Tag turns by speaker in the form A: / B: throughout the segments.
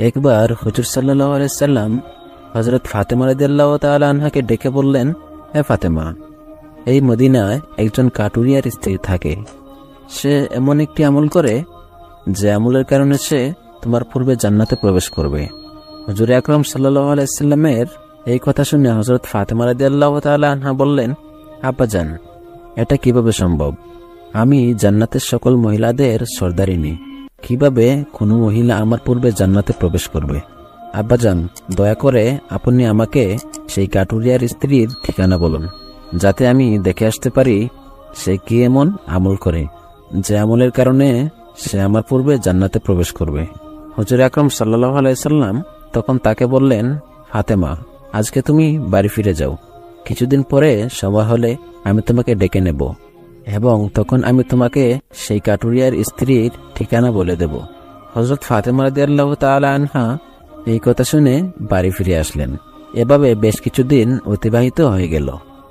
A: একবার হুজুর সাল্লাল্লাহু আলাইহি সাল্লাম হযরত ফাতেমা রাদিয়াল্লাহু তাআলা আনহাকে ডেকে বললেন, হে ফাতেমা, এই মদিনায় একজন কাটুরিয়ার স্ত্রী থাকে। সে এমন একটি আমল করে যে আমলের কারণে সে তোমার পূর্বে জান্নাতে প্রবেশ করবে। হুজুর আকরাম সাল্লাল্লাহু আলাইহি সাল্লামের এই কথা শুনে হযরত ফাতেমা রাদিয়াল্লাহু তাআলা আনহা বললেন, আব্বাজান, এটা কিভাবে সম্ভব? আমি জান্নাতের সকল মহিলাদের সর্দারিনী, কিভাবে কোনো মহিলা আমার পূর্বে জান্নাতে প্রবেশ করবে? আব্বাজান, দয়া করে আপনি আমাকে সেই কাটুরিয়ার স্ত্রীর ঠিকানা বলুন, যাতে আমি দেখে আসতে পারি সে কি এমন আমল করে যে আমলের কারণে সে আমার পূর্বে জান্নাতে প্রবেশ করবে। হুজুর আকরাম সাল্লাল্লাহু আলাইহি সাল্লাম তখন তাকে বললেন, ফাতেমা, আজকে তুমি বাড়ি ফিরে যাও। কিছুদিন পরে সময় হলে আমি তোমাকে ডেকে নেব এবং তখন আমি তোমাকে সেই কাটুরিয়ার স্ত্রীর ঠিকানা বলে দেব। হযরত ফাতেমা রাদিয়াল্লাহু তাআলা আনহা এই কথা শুনে বাড়ি ফিরে আসলেন। এভাবে বেশ কিছুদিন অতিবাহিত হয়ে গেল।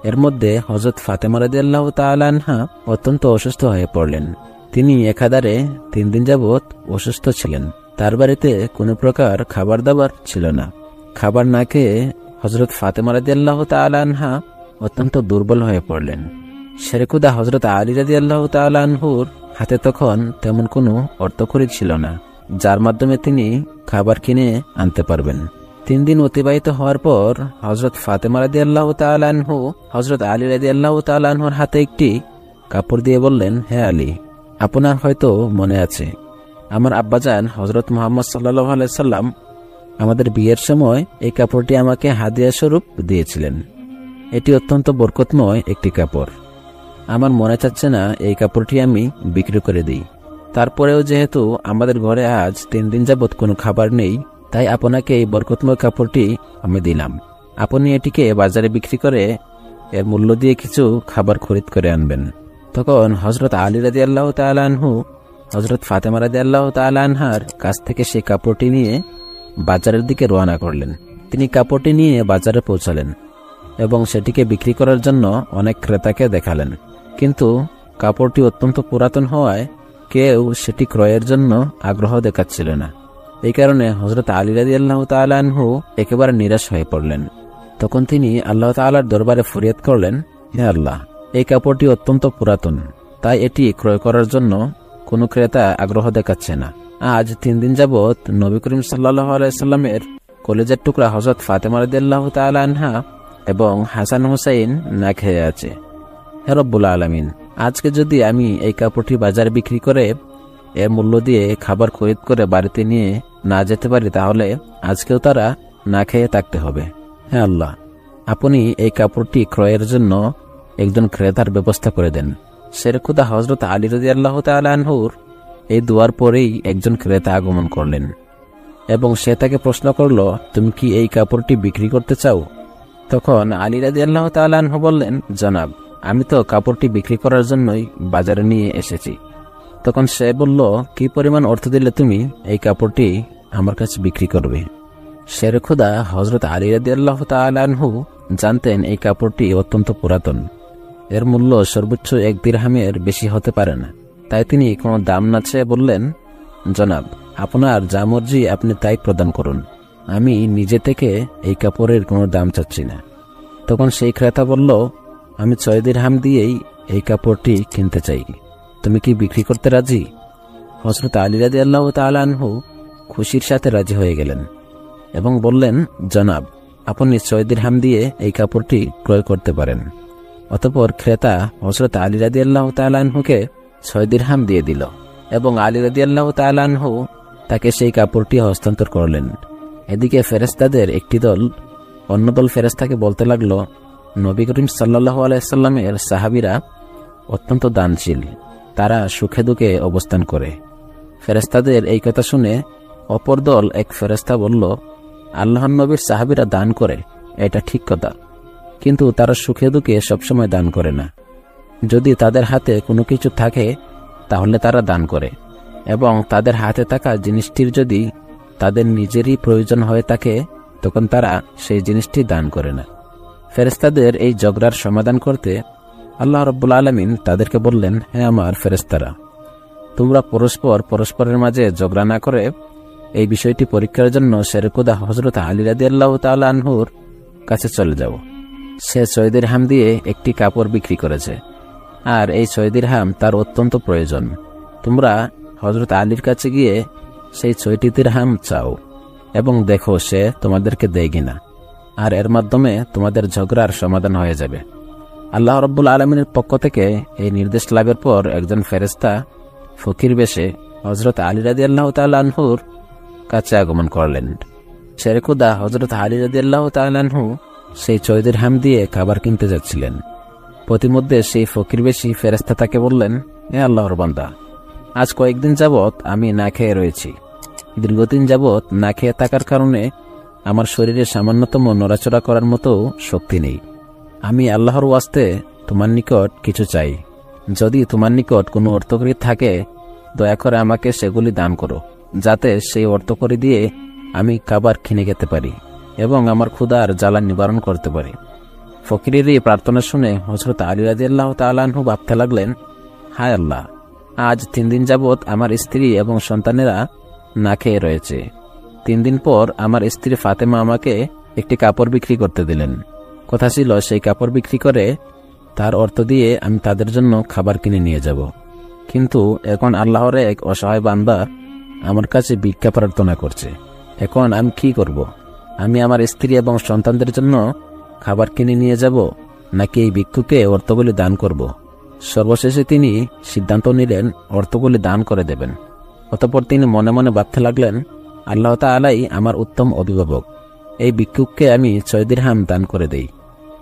A: এর মধ্যে হযরত ফাতেমা রাদিয়াল্লাহু তাআলা আনহা অত্যন্ত অসুস্থ হয়ে পড়লেন। তিনি একাধারে 3 দিন যাবৎ অসুস্থ ছিলেন। তার বাড়িতে কোনো প্রকার খাবার দাবার ছিল না। খাবার না খেয়ে হযরত ফাতেমা রাদিয়াল্লাহু তাআলা আনহা অত্যন্ত দুর্বল হয়ে পড়লেন। শেরেখুদা হযরত আলী রাদিয়াল্লাহু তাআলা আনহুর হাতে তখন তেমন কোনো অর্থকড়ি ছিল না, যার মাধ্যমে তিনি খাবার কিনে আনতে পারবেন। 3 দিন অতিবাহিত হওয়ার পর হযরত ফাতেমা রাদিয়াল্লাহু তাআলা আনহু হযরত আলী রাদিয়াল্লাহু তাআলা আনহুর হাতে একটি কাপড় দিয়ে বললেন, হে আলী, আপনার হয়তো মনে আছে, আমার আব্বাজান হযরত মুহাম্মদ সাল্লাল্লাহু আলাইহি সাল্লাম আমাদের বিয়ের সময় এই কাপড়টি আমাকে হাদিয়া স্বরূপ দিয়েছিলেন। এটি অত্যন্ত বরকতময় একটি কাপড়। আমার মনে চাচ্ছে না এই কাপড়টি আমি বিক্রি করে দিই। তারপরেও যেহেতু আমাদের ঘরে আজ 3 দিন যাবৎ কোনো খাবার নেই, তাই আপনাকে এই বরকতময় কাপড়টি আমি দিলাম। আপনি এটিকে বাজারে বিক্রি করে এর মূল্য দিয়ে কিছু খাবার খরিদ করে আনবেন। তখন হযরত আলী রাদিয়াল্লাহু তাআলা আনহু হযরত ফাতেমা রাদিয়াল্লাহু তাআলা আনহার কাছ থেকে সেই কাপড়টি নিয়ে বাজারের দিকে রওনা করলেন। তিনি কাপড়টি নিয়ে বাজারে পৌঁছালেন এবং সেটিকে বিক্রি করার জন্য অনেক ক্রেতাকে দেখালেন, কিন্তু কাপড়টি অত্যন্ত পুরাতন হওয়ায় কেউ সেটি ক্রয়ের জন্য আগ্রহ দেখাচ্ছিল না। এই কারণে হযরত আলী রাদিয়াল্লাহু তাআলা আনহু একেবারে নিরাশ হয়ে পড়লেন। তখন তিনি আল্লাহ তাআলার দরবারে ফরিয়াদ করলেন, হে আল্লাহ, এই কাপড়টি অত্যন্ত পুরাতন, তাই এটি ক্রয় করার জন্য কোনো ক্রেতা আগ্রহ দেখাচ্ছে না। আজ 3 দিন যাবৎ নবী করিম সাল্লাল্লাহু আলাইহি সাল্লামের কলেজের টুকরা হযরত ফাতেমা রাদিয়াল্লাহু তাআলা আনহা এবং হাসান হুসাইন না খেয়ে আছে। হে রব্বুল আলামিন, আজকে যদি আমি এই কাপড়টি বাজারে বিক্রি করে এর মূল্য দিয়ে খাবার খরিদ করে বাড়িতে নিয়ে না যেতে পারি, তাহলে আজকেও তারা না খেয়ে থাকতে হবে। হে আল্লাহ, আপনি এই কাপড়টি ক্রয়ের জন্য একজন ক্রেতার ব্যবস্থা করে দেন। শেরেখুদা হযরত আলী রাদিয়াল্লাহু তাআলা আনহুর এই দুয়ার পরেই একজন ক্রেতা আগমন করলেন এবং সে তাকে প্রশ্ন করল, তুমি কি এই কাপড়টি বিক্রি করতে চাও? তখন আলী রাদিয়াল্লাহু তাআলা আনহু বললেন, জনাব, আমি তো কাপড়টি বিক্রি করার জন্যই বাজারে নিয়ে এসেছি। তখন সে বলল, কি পরিমাণ অর্থ দিলে তুমি এই কাপড়টি আমার কাছে বিক্রি করবে? শেরেখুদা হযরত আলী রাদিয়াল্লাহু তাআলা আনহু জানতেন এই কাপড়টি অত্যন্ত পুরাতন, এর মূল্য সর্বোচ্চ 1 দিরহামের বেশি হতে পারে না। তাই তিনি কোনো দাম না চেয়ে বললেন, জনাব, আপনার যা মর্জি আপনি তাই প্রদান করুন, আমি নিজে থেকে এই কাপড়ের কোনো দাম চাচ্ছি না। তখন সেই ক্রেতা বলল, আমি 6 দিরহাম দিয়েই এই কাপড়টি কিনতে চাই, তুমি কি বিক্রি করতে রাজি? হযরত আলী রাদিয়াল্লাহু তাআলা আনহু খুশির সাথে রাজি হয়ে গেলেন এবং বললেন, জনাব, আপনি 6 দিরহাম দিয়ে এই কাপড়টি ক্রয় করতে পারেন। অতঃপর ক্রেতা হযরত আলী রাদিয়াল্লাহু তাআলা আনহুকে 6 দিরহাম দিয়ে দিল এবং আলী রাদিয়াল্লাহু তাআলা আনহু তাকে সেই কাপড়টি হস্তান্তর করলেন। এদিকে ফেরেশতাদের একটি দল অন্য দল ফেরেশতাকে বলতে লাগলো, নবী করিম সাল্লাল্লাহু আলাইহি সাল্লামের সাহাবীরা অত্যন্ত দানশীল, তারা সুখে দুঃখে অবস্থান করে। ফেরেশতাদের এই কথা শুনে অপর দল এক ফেরেশতা বলল, আল্লাহর নবীর সাহাবীরা দান করে, এটা ঠিক কথা, কিন্তু তারা সুখে দুঃখে সবসময় দান করে না। যদি তাদের হাতে কোনো কিছু থাকে তাহলে তারা দান করে, এবং তাদের হাতে থাকা জিনিসটির যদি তাদের নিজেরই প্রয়োজন হয়ে থাকে তখন তারা সেই জিনিসটি দান করে না। ফেরেশতাদের এই ঝগড়ার সমাধান করতে আল্লাহ রাব্বুল আলামিন তাদেরকে বললেন, হে আমার ফেরেশতারা, তোমরা পরস্পরের মাঝে ঝগড়া না করে এই বিষয়টি পরীক্ষার জন্য শেরকুদা হযরত আলী রাদিয়াল্লাহু তাআলা আনহুর কাছে চলে যাও। সে 6 দিরহাম দিয়ে একটি কাপড় বিক্রি করেছে, আর এই 6 দিরহাম তার অত্যন্ত প্রয়োজন। তোমরা হযরত আলীর কাছে গিয়ে সেই 6টি দিরহাম চাও এবং দেখো সে তোমাদেরকে দেয় কিনা, আর এর মাধ্যমে তোমাদের ঝগড়ার সমাধান হয়ে যাবে। আল্লাহ রাব্বুল আলামিনের পক্ষ থেকে এই নির্দেশ লাভের পর একজন ফেরেশতা ফকির বেশে হযরত আলী রাদিয়াল্লাহু তাআলা আনহুর কাছে আগমন করলেন। শেরকুদা হযরত আলী রাদিয়াল্লাহু তাআলা আনহু সেই 6 দিরহাম দিয়ে খাবার কিনতে যাচ্ছিলেন। প্রতিমধ্যে সেই ফকির বেশি ফেরেশতা তাকে বললেন, হে আল্লাহর বান্দা, আজ কয়েকদিন যাবৎ আমি না খেয়ে রয়েছি। দীর্ঘদিন যাবৎ না খেয়ে থাকার কারণে আমার শরীরে সামান্যতম নড়াচড়া করার মতো শক্তি নেই। আমি আল্লাহর ওয়াস্তে তোমার নিকট কিছু চাই। যদি তোমার নিকট কোনো অর্থকড়ি থাকে, দয়া করে আমাকে সেগুলি দান করো, যাতে সেই অর্থকড়ি দিয়ে আমি খাবার কিনে খেতে পারি এবং আমার ক্ষুধার জ্বালা নিবারণ করতে পারি। ফকিরের এই প্রার্থনা শুনে হযরত আলী রাদিয়াল্লাহু তাআলা আনহু ভাবতে লাগলেন, হায় আল্লাহ, আজ 3 দিন যাবৎ আমার স্ত্রী এবং সন্তানেরা না খেয়ে রয়েছে। 3 দিন পর আমার স্ত্রী ফাতেমা আমাকে একটি কাপড় বিক্রি করতে দিলেন। কথা ছিল সেই কাপড় বিক্রি করে তার অর্থ দিয়ে আমি তাদের জন্য খাবার কিনে নিয়ে যাব। কিন্তু এখন আল্লাহর এক অসহায় বান্দা আমার কাছে ভিক্ষা প্রার্থনা করছে। এখন আমি কি করব? আমি আমার স্ত্রী এবং সন্তানদের জন্য খাবার কিনে নিয়ে যাব, নাকি এই ভিক্ষুকে অর্থগুলি দান করব? সর্বশেষে তিনি সিদ্ধান্ত নিলেন অর্থগুলি দান করে দেবেন। অতঃপর তিনি মনে মনে ভাবতে লাগলেন, আল্লাহ তাআলাই আমার উত্তম অভিভাবক, এই ভিক্ষুককে আমি 6 দিরহাম দান করে দেই,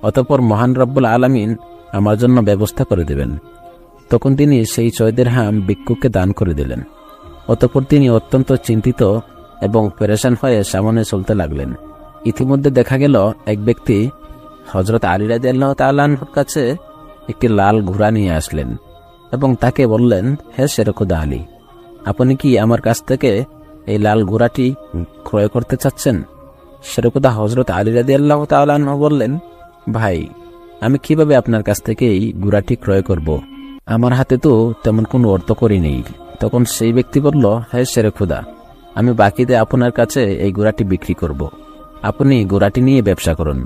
A: অতঃপর মহান রব্বুল আলামিন আমার জন্য ব্যবস্থা করে দেবেন। তখন তিনি সেই 6 দিরহাম ভিক্ষুককে দান করে দিলেন। অতঃপর তিনি অত্যন্ত চিন্তিত এবং পেরেশান হয়ে সামনে চলতে লাগলেন। ইতিমধ্যে দেখা গেল এক ব্যক্তি হযরত আলী রাদিয়াল্লাহু তাআলা আনহুর কাছে একটি লাল ঘোড়া নিয়ে আসলেন এবং তাকে বললেন, হে শেরকুদা আলী, আপনি কি আমার কাছ থেকে এই লাল ঘোড়াটি ক্রয় করতে চাচ্ছেন? শেরকুদা হযরত আলী রাদিয়াল্লাহু তাআলা আনহু বললেন, ভাই, আমি কিভাবে আপনার কাছ থেকে এই ঘোড়াটি ক্রয় করব? আমার হাতে তো তেমন কোনো অর্থকড়ি নেই। তখন সেই ব্যক্তি বলল, হে শেরকুদা, আমি বাকিতে আপনার কাছে এই ঘোড়াটি বিক্রি করব। আপনি ঘোড়াটি নিয়ে ব্যবসা করুন।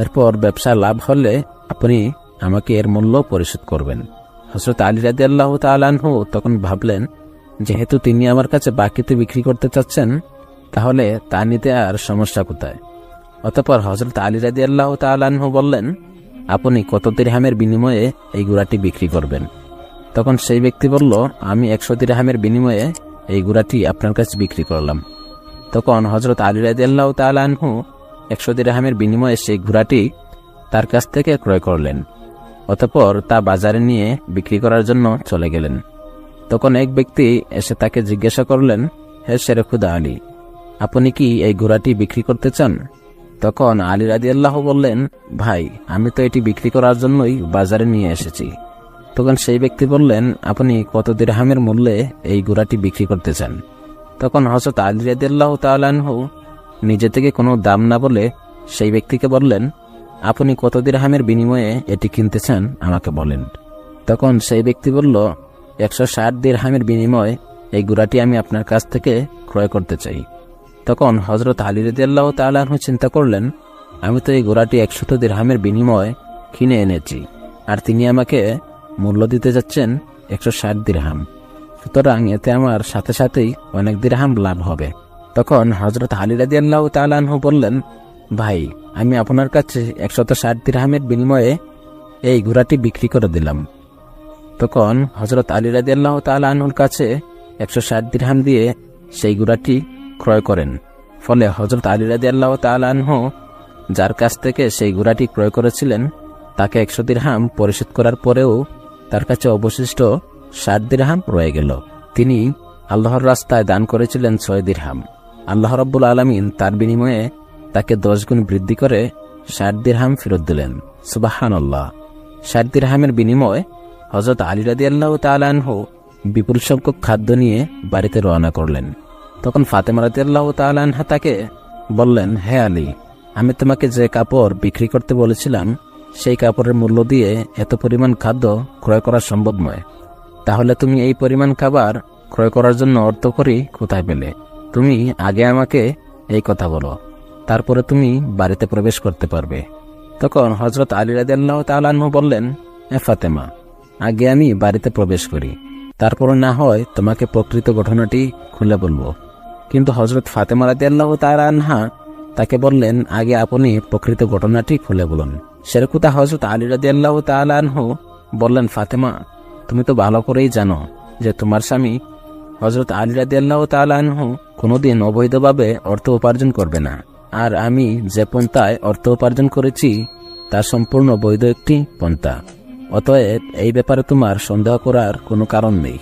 A: এরপর ব্যবসা লাভ হলে আপনি আমাকে এর মূল্য পরিশোধ করবেন। হযরত আলী রাদিয়াল্লাহু তাআলা আনহু তখন ভাবলেন, যেহেতু তিনি আমার কাছে বাকিতে বিক্রি করতে চাচ্ছেন, তাহলে তা নিতে আর সমস্যা কোথায়? অতঃপর হযরত আলী রাদিয়াল্লাহু তাআলা আনহু বললেন, আপনি কত দিরহামের বিনিময়ে এই ঘোড়াটি বিক্রি করবেন? তখন সেই ব্যক্তি বলল, আমি 100 দিরহামের বিনিময়ে এই ঘোড়াটি আপনার কাছে বিক্রি করলাম। তখন হযরত আলী রাদিয়াল্লাহু তাআলা আনহু 100 দিরহামের বিনিময়ে সেই ঘোড়াটি তার কাছ থেকে ক্রয় করলেন। অতঃপর তা বাজারে নিয়ে বিক্রি করার জন্য চলে গেলেন। তখন এক ব্যক্তি এসে তাকে জিজ্ঞাসা করলেন, হে শেরকুদা আলী, আপনি কি এই ঘোড়াটি বিক্রি করতে চান? তখন আলী রাদিয়াল্লাহু বললেন, ভাই, আমি তো এটি বিক্রি করার জন্যই বাজারে নিয়ে এসেছি। তখন সেই ব্যক্তি বললেন, আপনি কত দিরহামের মূল্যে এই ঘোড়াটি বিক্রি করতে চান? তখন হযরত আলী রাদিয়াল্লাহু তাআলা আনহু নিজে থেকে কোনো দাম না বলে সেই ব্যক্তিকে বললেন, আপনি কত দিরহামের বিনিময়ে এটি কিনতে চান আমাকে বলেন। তখন সেই ব্যক্তি বলল, 160 দিরহামের বিনিময়ে এই ঘোড়াটি আমি আপনার কাছ থেকে ক্রয় করতে চাই। তখন হযরত আলী রাদিয়াল্লাহু তাআলা আনহু চিন্তা করলেন, আমি তো এই ঘোড়াটি 100 দিরহামের বিনিময়ে কিনে এনেছি, আর তিনি আমাকে মূল্য দিতে যাচ্ছেন 160 দিরহাম। সুতরাং এতে আমার সাথে সাথেই অনেক দিরহাম লাভ হবে। তখন হযরত আলী রাদিয়াল্লাহু তাআলা আনহু বললেন, ভাই, আমি আপনার কাছে 160 দিরহামের বিনিময়ে এই ঘোড়াটি বিক্রি করে দিলাম। তখন হযরত আলী রাদিয়াল্লাহু তাআলা আনহুর কাছে 160 দিরহাম দিয়ে সেই ঘোড়াটি ক্রয় করেন। ফলে হযরত আলী রাদিয়াল্লাহু তাআলা আনহু যার কাছ থেকে সেই ঘোড়াটি ক্রয় করেছিলেন তাকে 100 দিরহাম পরিশোধ করার পরেও তার কাছে অবশিষ্ট 60 দিরহাম রয়ে গেল। তিনি আল্লাহর রাস্তায় দান করেছিলেন 6 দিরহাম। আল্লাহ রাব্বুল আলামিন তার বিনিময়ে তাকে 10 গুণ বৃদ্ধি করে 60 দিরহাম ফেরত দিলেন। সুবহানাল্লাহ। 60 দিরহামের বিনিময়ে হযরত আলী রাদিয়াল্লাহু তাআলা আনহু বিপুল সংখ্যক খাদ্য নিয়ে বাড়িতে রওনা করলেন। তখন ফাতেমা রাদিয়াল্লাহু তাআলা আনহা তাকে বললেন, হে আলী, আমি তোমাকে যে কাপড় বিক্রি করতে বলেছিলাম সেই কাপড়ের মূল্য দিয়ে এত পরিমাণ খাদ্য ক্রয় করা সম্ভব নয়। তাহলে তুমি এই পরিমাণ খাবার ক্রয় করার জন্য অর্থকড়ি কোথায় পেলে? তুমি আগে আমাকে এই কথা বলো, তারপরে তুমি বাড়িতে প্রবেশ করতে পারবে। তখন হযরত আলী রাদিয়াল্লাহু তাআলা আনহু বললেন, ফাতেমা, আগে আমি বাড়িতে প্রবেশ করি, তারপরে না হয় তোমাকে প্রকৃত ঘটনাটি খুলে বলবো। কিন্তু হযরত ফাতেমা রাদিয়াল্লাহু তাআলা আনহা তাকে বললেন, আগে আপনি প্রকৃত ঘটনাটি খুলে বলুন। সেরকম হযরত আলী রাদিয়াল্লাহু তাআলা আনহু বললেন, ফাতেমা, তুমি তো ভালো করেই জানো যে তোমার স্বামী হযরত আলী রাদিয়াল্লাহু তাআলা আনহু কোনোদিন অবৈধভাবে অর্থ উপার্জন করবে না, আর আমি যে পন্থায় অর্থ উপার্জন করেছি তা সম্পূর্ণ বৈধ একটি পন্থা। অতএব এই ব্যাপারে তোমার সন্দেহ করার কোনো কারণ নেই।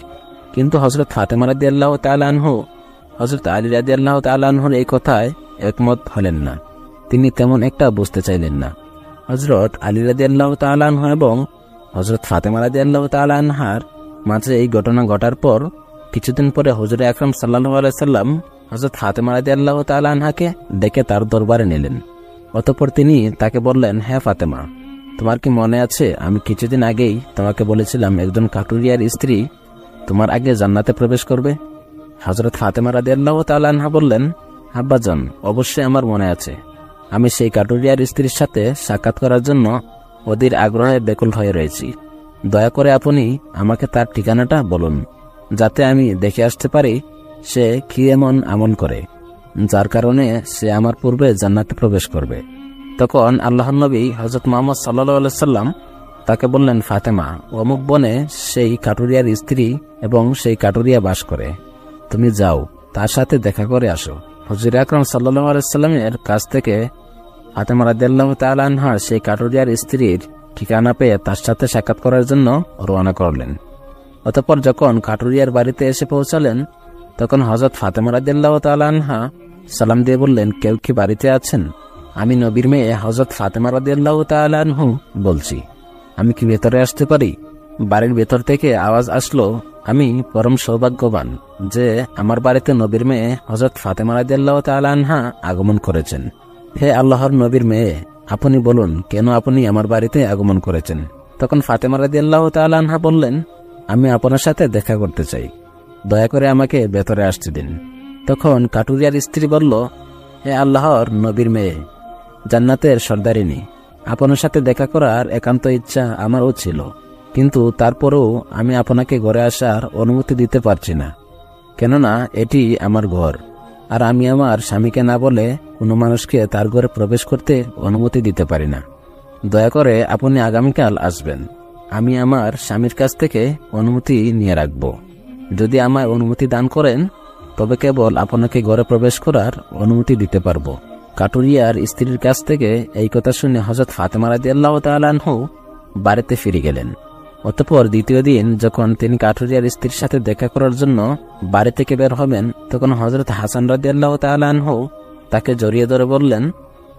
A: কিন্তু হযরত ফাতেমা রাদিয়াল্লাহু তাআলা আনহু হযরত আলী রাদিয়াল্লাহু তাআলা আনহুর এই কথায় একমত হলেন না। তিনি তেমন একটা বুঝতে চাইলেন না। হযরত আলী রাদিয়াল্লাহু তাআলা আনহু এবং হযরত ফাতেমা রাদিয়াল্লাহু তাআলা আনহার মাঝে এই ঘটনা ঘটার পর কিছুদিন পরে হুজুর আকরাম সাল্লাল্লাহু আলাইহি সাল্লাম হযরত ফাতেমা রাদিয়াল্লাহু তাআলা আনহাকে ডেকে তার দরবারে নিলেন। অতঃপর তিনি তাকে বললেন, হে ফাতেমা, তোমার কি মনে আছে আমি কিছুদিন আগেই তোমাকে বলেছিলাম একজন কাটুরিয়ার স্ত্রী তোমার আগে জান্নাতে প্রবেশ করবে? হযরত ফাতেমা রাদিয়াল্লাহু তাআলা আনহা বললেন, আব্বাজান, অবশ্যই আমার মনে আছে। আমি সেই কাটুরিয়ার স্ত্রীর সাথে সাক্ষাৎ করার জন্য অধীর আগ্রহে ব্যাকুল হয়ে রয়েছি। দয়া করে আপনি আমাকে তার ঠিকানাটা বলুন, যাতে আমি দেখে আসতে পারি সে কি এমন আমল করে যার কারণে সে আমার পূর্বে জান্নাতে প্রবেশ করবে। তখন আল্লাহর নবী হযরত মুহাম্মদ সাল্লাল্লাহু আলাইহি সাল্লাম তাকে বললেন, ফাতেমা, অমুক বনে সেই কাটুরিয়ার স্ত্রী এবং সেই কাটুরিয়া বাস করে, তুমি যাও তার সাথে দেখা করে আসো। হুজুর আকরাম সাল্লাল্লাহু আলাইহি সাল্লামের কাছ থেকে ফাতেমা রাদিয়াল্লাহু তাআলা আনহা সেই কাটুরিয়ার স্ত্রীর ঠিকানা পেয়ে তার সাথে সাক্ষাৎ করার জন্য রওনা করলেন। অতঃপর যখন কাটুরিয়ার বাড়িতে এসে পৌঁছালেন, তখন হযরত ফাতেমা রাদিয়াল্লাহু তাআলা আনহা সালাম দিয়ে বললেন, কেউ কি বাড়িতে আছেন? আমি নবীর মেয়ে হযরত ফাতেমা রাদিয়াল্লাহু তাআলা আনহু বলছি, আমি কি ভেতরে আসতে পারি? বাড়ির ভেতর থেকে আওয়াজ আসলো, আমি পরম সৌভাগ্যবান যে আমার বাড়িতে নবীর মেয়ে হযরত ফাতেমা রাদিয়াল্লাহু তাআলা আনহা আগমন করেছেন। হে আল্লাহর নবীর মেয়ে, আপনি বলুন কেন আপনি আমার বাড়িতে আগমন করেছেন? তখন ফাতেমা রাদিয়াল্লাহু তাআলা আনহা বললেন, আমি আপনার সাথে দেখা করতে চাই, দয়া করে আমাকে ভেতরে আসতে দিন। তখন কাটুরিয়ার স্ত্রী বলল, হে আল্লাহর নবীর মেয়ে, জান্নাতের সর্দারিনী, আপনার সাথে দেখা করার একান্ত ইচ্ছা আমারও ছিল, কিন্তু তারপরেও আমি আপনাকে ঘরে আসার অনুমতি দিতে পারছি না, কেননা এটি আমার ঘর, আর আমি আমার স্বামীকে না বলে কোনো মানুষকে তার ঘরে প্রবেশ করতে অনুমতি দিতে পারি না। দয়া করে আপনি আগামীকাল আসবেন, আমি আমার স্বামীর কাছ থেকে অনুমতি নিয়ে রাখব। যদি আমায় অনুমতি দান করেন তবে কেবল আপনাকে ঘরে প্রবেশ করার অনুমতি দিতে পারব। কাটুরিয়ার স্ত্রীর কাছ থেকে এই কথা শুনে হযরত ফাতেমা রাদিয়াল্লাহু তাআলা আনহু বাড়িতে ফিরে গেলেন। অতঃপর দ্বিতীয় দিন যখন তিনি কাটুরিয়ার স্ত্রীর সাথে দেখা করার জন্য বাড়ি থেকে বের হবেন, তখন হযরত হাসান রাদিয়াল্লাহু তাআলা আনহু তাকে জড়িয়ে ধরে বললেন,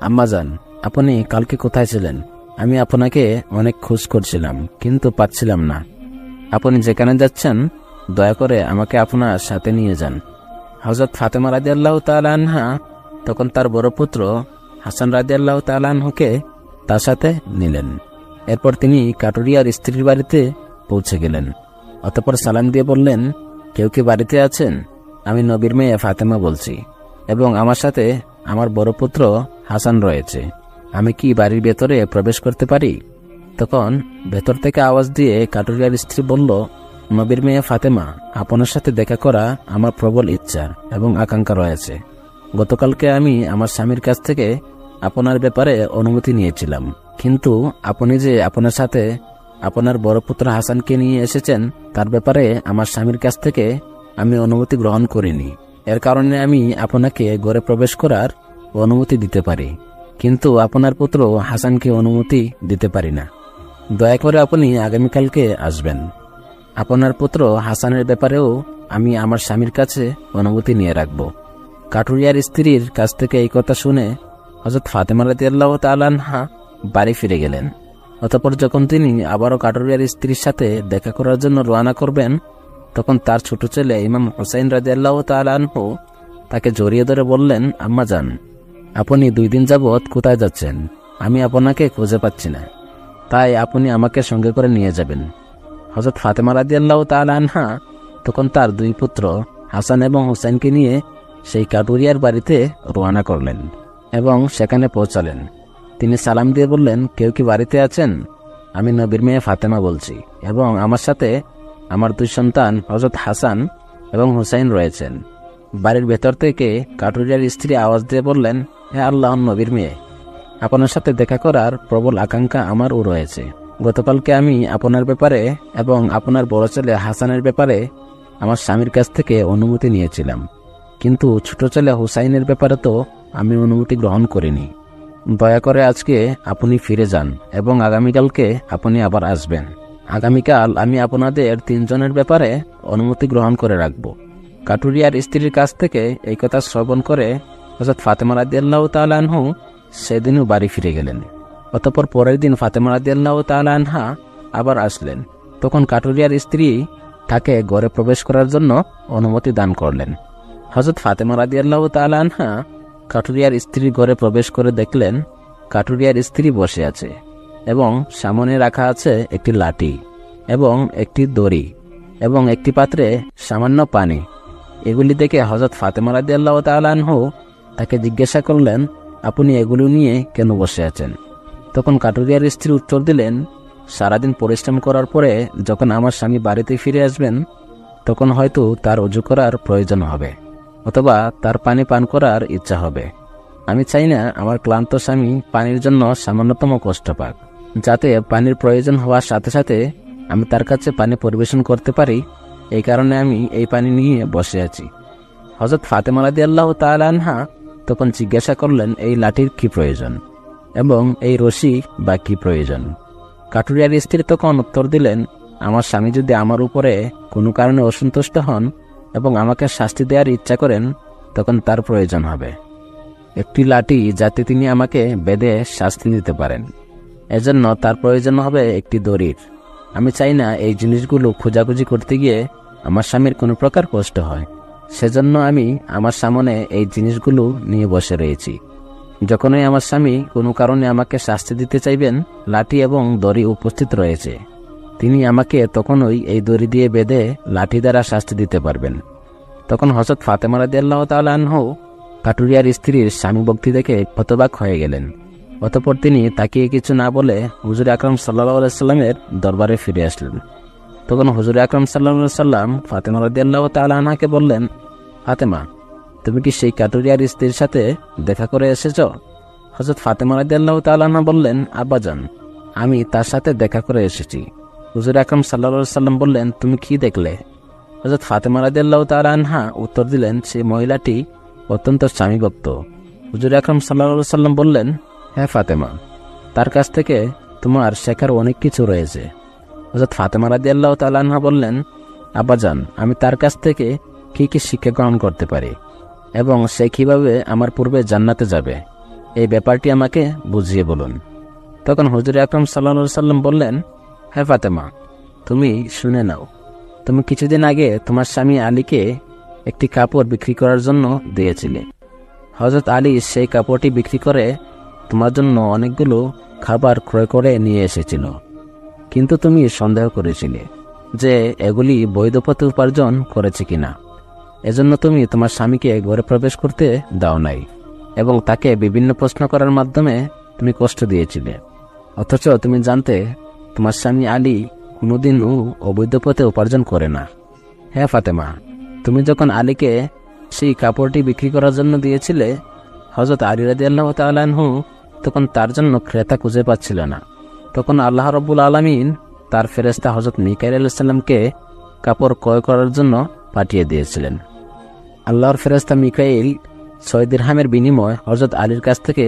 A: আম্মাজান, আপনি কালকে কোথায় ছিলেন? আমি আপনাকে অনেক খোঁজ করছিলাম কিন্তু পাচ্ছিলাম না। আপনি যেখানে যাচ্ছেন দয়া করে আমাকে আপনার সাথে নিয়ে যান। হযরত ফাতেমা রাদিয়াল্লাহু তাআলা আনহা তখন তার বড় পুত্র হাসান রাদিয়াল্লাহু তাআলা আনহুকে তার সাথে নিলেন। এরপর তিনি কাটুরিয়ার স্ত্রীর বাড়িতে পৌঁছে গেলেন। অতঃপর সালাম দিয়ে বললেন, কেউ কি বাড়িতে আছেন? আমি নবীর মেয়ে ফাতেমা বলছি এবং আমার সাথে আমার বড় পুত্র হাসান রয়েছে, আমি কি বাড়ির ভেতরে প্রবেশ করতে পারি? তখন ভেতর থেকে আওয়াজ দিয়ে কাটুরিয়ার স্ত্রী বলল, নবীর মেয়ে ফাতেমা, আপনার সাথে দেখা করা আমার প্রবল ইচ্ছা এবং আকাঙ্ক্ষা রয়েছে। গতকালকে আমি আমার স্বামীর কাছ থেকে আপনার ব্যাপারে অনুমতি নিয়েছিলাম, কিন্তু আপনি যে আপনার সাথে আপনার বড় পুত্র হাসানকে নিয়ে এসেছেন তার ব্যাপারে আমার স্বামীর কাছ থেকে আমি অনুমতি গ্রহণ করিনি। এর কারণে আমি আপনাকে ঘরে প্রবেশ করার অনুমতি দিতে পারি, কিন্তু আপনার পুত্র হাসানকে অনুমতি দিতে পারি না। দয়া করে আপনি আগামীকালকে আসবেন। আপনার পুত্র হাসানের ব্যাপারেও আমি আমার স্বামীর কাছে অনুমতি নিয়ে রাখব। কাটুরিয়ার স্ত্রীর কাছ থেকে এই কথা শুনে হযরত ফাতেমা রাদিয়াল্লাহু তাআলা আনহা বাড়ি ফিরে গেলেন। অতঃপর যখন তিনি আবারও কাটুরিয়ার স্ত্রীর সাথে দেখা করার জন্য রওনা করবেন, তখন তার ছোট ছেলে ইমাম হুসাইন রাদিয়াল্লাহু তাআলা আনহু তাকে জড়িয়ে ধরে বললেন, আম্মাজান, আপনি 2 দিন যাবৎ কোথায় যাচ্ছেন? আমি আপনাকে খুঁজে পাচ্ছি না, তাই আপনি আমাকে সঙ্গে করে নিয়ে যাবেন। হযরত ফাতেমা রাদিয়াল্লাহু তাআলা আনহা তখন তার 2 পুত্র হাসান এবং হুসাইনকে নিয়ে সেই কাটুরিয়ার বাড়িতে রওনা করলেন এবং সেখানে পৌঁছালেন। তিনি সালাম দিয়ে বললেন, কেউ কি বাড়িতে আছেন? আমি নবীর মেয়ে ফাতেমা বলছি এবং আমার সাথে আমার 2 সন্তান হযরত হাসান এবং হুসাইন রয়েছেন। বাড়ির ভেতর থেকে কাটুরিয়ার স্ত্রী আওয়াজ দিয়ে বললেন, হে আল্লাহর নবীর মেয়ে, আপনার সাথে দেখা করার প্রবল আকাঙ্ক্ষা আমারও রয়েছে। গতকালকে আমি আপনার ব্যাপারে এবং আপনার বড় ছেলে হাসানের ব্যাপারে আমার স্বামীর কাছ থেকে অনুমতি নিয়েছিলাম, কিন্তু ছোট ছেলে হুসাইনের ব্যাপারে তো আমি অনুমতি গ্রহণ করিনি। দয়া করে আজকে আপনি ফিরে যান এবং আগামীকালকে আপনি আবার আসবেন। আগামীকাল আমি আপনাদের 3 জনের ব্যাপারে অনুমতি গ্রহণ করে রাখব। কাটুরিয়ার স্ত্রীর কাছ থেকে এই কথা শ্রবণ করে হযরত ফাতেমা রাদিয়াল্লাহু তাআলা আনহু সেদিনও বাড়ি ফিরে গেলেন। অতঃপর পরের দিন ফাতেমা রাদিয়াল্লাহু তাআলা আনহা আবার আসলেন। তখন কাটুরিয়ার স্ত্রী তাকে ঘরে প্রবেশ করার জন্য অনুমতি দান করলেন। হযরত ফাতেমা রাদিয়াল্লাহু তাআলা আনহা কাটুরিয়ার স্ত্রীর ঘরে প্রবেশ করে দেখলেন কাটুরিয়ার স্ত্রী বসে আছে এবং সামনে রাখা আছে একটি লাঠি এবং একটি দড়ি এবং একটি পাত্রে সামান্য পানি। এগুলি দেখে হযরত ফাতেমা রাদিয়াল্লাহু তাআলা আনহু তাকে জিজ্ঞাসা করলেন, আপনি এগুলো নিয়ে কেন বসে আছেন? তখন কাটুরিয়ার স্ত্রী উত্তর দিলেন, সারাদিন পরিশ্রম করার পরে যখন আমার স্বামী বাড়িতে ফিরে আসবেন তখন হয়তো তার ওযু করার প্রয়োজন হবে অথবা তার পানি পান করার ইচ্ছা হবে। আমি চাই না আমার ক্লান্ত স্বামী পানির জন্য সামান্যতম কষ্ট পাক। যাতে পানির প্রয়োজন হওয়ার সাথে সাথে আমি তার কাছে পানি পরিবেশন করতে পারি, এই কারণে আমি এই পানি নিয়ে বসে আছি। হযরত ফাতেমা রাদিয়াল্লাহু তাআলা আনহা তখন জিজ্ঞাসা করলেন, এই লাঠির কি প্রয়োজন এবং এই রশি বা কি প্রয়োজন? কাটুরিয়ার স্ত্রী তখন উত্তর দিলেন, আমার স্বামী যদি আমার উপরে কোনো কারণে অসন্তুষ্ট হন এবং আমাকে শাস্তি দেওয়ার ইচ্ছা করেন তখন তার প্রয়োজন হবে একটি লাঠি যাতে তিনি আমাকে বেঁধে শাস্তি দিতে পারেন। এজন্য তার প্রয়োজন হবে একটি দড়ির। আমি চাই না এই জিনিসগুলো খোঁজাখুঁজি করতে গিয়ে আমার স্বামীর কোনো প্রকার কষ্ট হয়, সেজন্য আমি আমার সামনে এই জিনিসগুলো নিয়ে বসে রয়েছি। যখনই আমার স্বামী কোনো কারণে আমাকে শাস্তি দিতে চাইবেন, লাঠি এবং দড়ি উপস্থিত রয়েছে, তিনি আমাকে তখনই এই দড়ি দিয়ে বেঁধে লাঠি দ্বারা শাস্তি দিতে পারবেন। তখন হযরত ফাতেমা রাদিয়াল্লাহু তাআলা আনহু কাটুরিয়ার স্ত্রীর স্বামী ভক্তি দেখে হতবাক হয়ে গেলেন। অতঃপর তিনি তাকিয়ে কিছু না বলে হুজুর আকরাম সাল্লাল্লাহু আলাইহি সাল্লামের দরবারে ফিরে আসলেন। তখন হুজুর আকরাম সাল্লাল্লাহু আলাইহি সাল্লাম ফাতেমা রাদিয়াল্লাহু তাআলা আনহাকে বললেন, ফাতেমা, তুমি কি সেই কাটুরিয়ার স্ত্রীর সাথে দেখা করে এসেছ? হযরত ফাতেমা রাদিয়াল্লাহু তাআলা আনহা বললেন, আব্বাজান, আমি তার সাথে দেখা করে এসেছি। হুজুর আকরাম সাল্লাল্লাহু আলাইহি সাল্লাম বললেন, তুমি কি দেখলে? হযরত ফাতেমা রাদিয়াল্লাহু তাআলা আনহা উত্তর দিলেন, সেই মহিলাটি অত্যন্ত স্বামীভক্ত। হুজুর আকরাম সাল্লাল্লাহু আলাইহি সাল্লাম বললেন, হ্যাঁ ফাতেমা, তার কাছ থেকে তোমার শেখার অনেক কিছু রয়েছে। হযরত ফাতেমা রাদিয়াল্লাহু তাআলা আনহা বললেন, আব্বাজান, আমি তার কাছ থেকে কি কি শিক্ষা গ্রহণ করতে পারি এবং সে কিভাবে আমার পূর্বে জান্নাতে যাবে, এই ব্যাপারটি আমাকে বুঝিয়ে বলুন। তখন হুজুর আকরাম সাল্লাল্লাহু আলাইহি সাল্লাম বললেন, হ্যাঁ ফাতেমা, তুমি শুনে নাও। তুমি কিছুদিন আগে তোমার স্বামী আলীকে একটি কাপড় বিক্রি করার জন্য দিয়েছিলে। হযরত আলী সেই কাপড়টি বিক্রি করে তোমার জন্য অনেকগুলো খাবার ক্রয় করে নিয়ে এসেছিল, কিন্তু তুমি সন্দেহ করেছিলে যে এগুলি বৈধ পথে উপার্জন করেছে কিনা। এজন্য তুমি তোমার স্বামীকে ঘরে প্রবেশ করতে দাও নাই এবং তাকে বিভিন্ন প্রশ্ন করার মাধ্যমে তুমি কষ্ট দিয়েছিলে। অথচ তুমি জানতে তোমার স্বামী আলী কোনোদিনও অবৈধ পথে উপার্জন করে না। হ্যাঁ ফাতেমা, তুমি যখন আলীকে সেই কাপড়টি বিক্রি করার জন্য দিয়েছিলে, হযরত আলী রাদিয়াল্লাহু তাআলা আনহু তখন তার জন্য ক্রেতা খুঁজে পাচ্ছিল না। তখন আল্লাহ রাব্বুল আলামিন তার ফেরেশতা হযরত মিকাইল আলাইহিস সালামকে কাপড় ক্রয় করার জন্য পাঠিয়ে দিয়েছিলেন। আল্লাহর ফেরেশতা মিকাইল 6 দিরহামের বিনিময়ে হযরত আলীর কাছ থেকে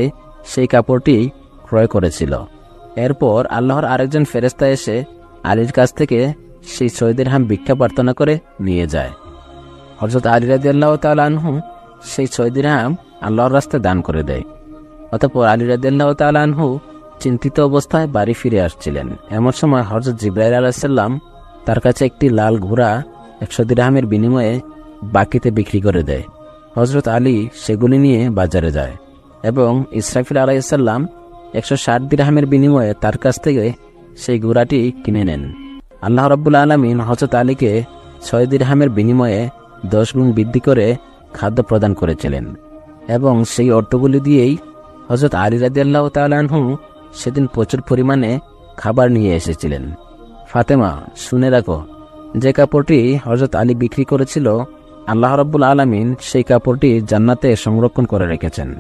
A: সেই কাপড়টি ক্রয় করেছিল। এরপর আল্লাহর আরেকজন ফেরেশতা এসে আলীর কাছ থেকে সেই 6 দিরহাম ভিক্ষা প্রার্থনা করে নিয়ে যায়। হযরত আলী রাদিয়াল্লাহু তাআলা আনহু সেই 6 দিরহাম আল্লাহর রাস্তায় দান করে দেয়। অতঃপর আলী রাদিয়াল্লাহু তাআলা আনহু চিন্তিত অবস্থায় বাড়ি ফিরে আসছিলেন। এমন সময় হযরত জিবরাইল আলাইহিস সালাম তার কাছে একটি লাল ঘোড়া 100 দিরহামের বিনিময়ে বাকিতে বিক্রি করে দেয়। হযরত আলী সেগুলি নিয়ে বাজারে যায় এবং ইসরাফিল আলাইহিস সালাম 160 দিরহামের বিনিময়ে তার কাছ থেকে সেই ঘোড়াটি কিনে নেন। আল্লাহ রাব্বুল আলামিন হযরত আলীকে 6 দিরহামের বিনিময়ে 10 গুণ বৃদ্ধি করে খাদ্য প্রদান করেছিলেন এবং সেই অর্থগুলি দিয়েই হযরত আলী রাদিয়াল্লাহু তাআলা আনহু সেদিন প্রচুর পরিমাণে খাবার নিয়ে এসেছিলেন। ফাতেমা, শুনে রাখো, যে কাপড়টি হযরত আলী বিক্রি করেছিল, আল্লাহ রাব্বুল আলামিন সেই কাপড়টি জান্নাতে সংরক্ষণ করে রেখেছেন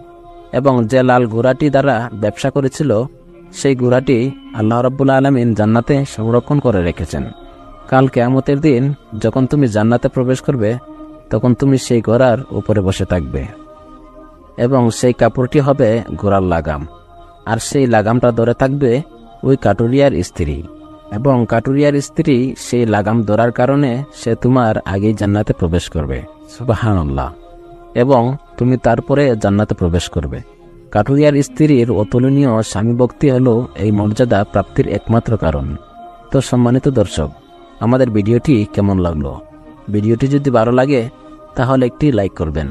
A: এবং যে লাল ঘোড়াটি দ্বারা ব্যবসা করেছিল, সেই ঘোড়াটি আল্লাহ রাব্বুল আলামিন জান্নাতে সংরক্ষণ করে রেখেছেন। কাল কিয়ামতের দিন যখন তুমি জান্নাতে প্রবেশ করবে, তখন তুমি সেই ঘোড়ার উপরে বসে থাকবে এবং সেই কাপড়টি হবে ঘোড়ার লাগাম, আর সেই লাগামটা ধরে থাকবে ওই কাটুরিয়ার স্ত্রী, এবং কাটুরিয়ার স্ত্রী সেই লাগাম ধরার কারণে সে তোমার আগেই জান্নাতে প্রবেশ করবে। সুবহানাল্লাহ। এবং তুমি তারপরে জান্নাতে প্রবেশ করবে। কাটুরিয়ার স্ত্রীর অতুলনীয় স্বামী ভক্তি হলো এই মর্যাদা প্রাপ্তির একমাত্র কারণ। তো সম্মানিত দর্শক, আমাদের ভিডিওটি কেমন লাগলো? ভিডিওটি যদি ভালো লাগে তাহলে একটি লাইক করবেন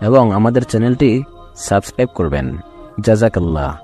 A: এবং আমাদের চ্যানেলটি সাবস্ক্রাইব করবেন। জাযাকাল্লাহ।